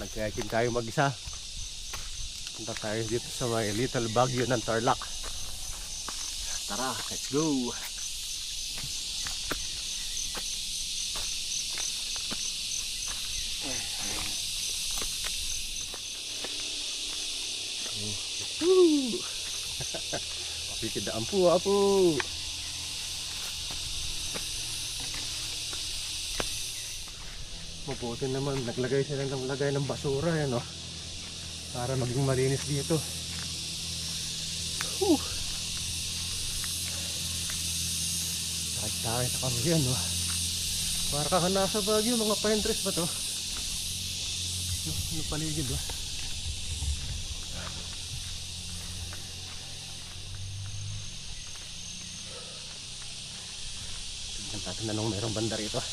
nagkayakin tayo mag-isa. Punta tayo dito sa may Little Baguio ng Tarlac. Tara, let's go! Pakikidaan po, apo! Mabuti naman, naglagay sila ng lagay ng basura yan, oh, para maging malinis dito. Tayo sa kami yan, oh. Para ka nasa Baguio, mga pine trees ba to? Ano paligid, oh. Tignan natin anong merong banda rito.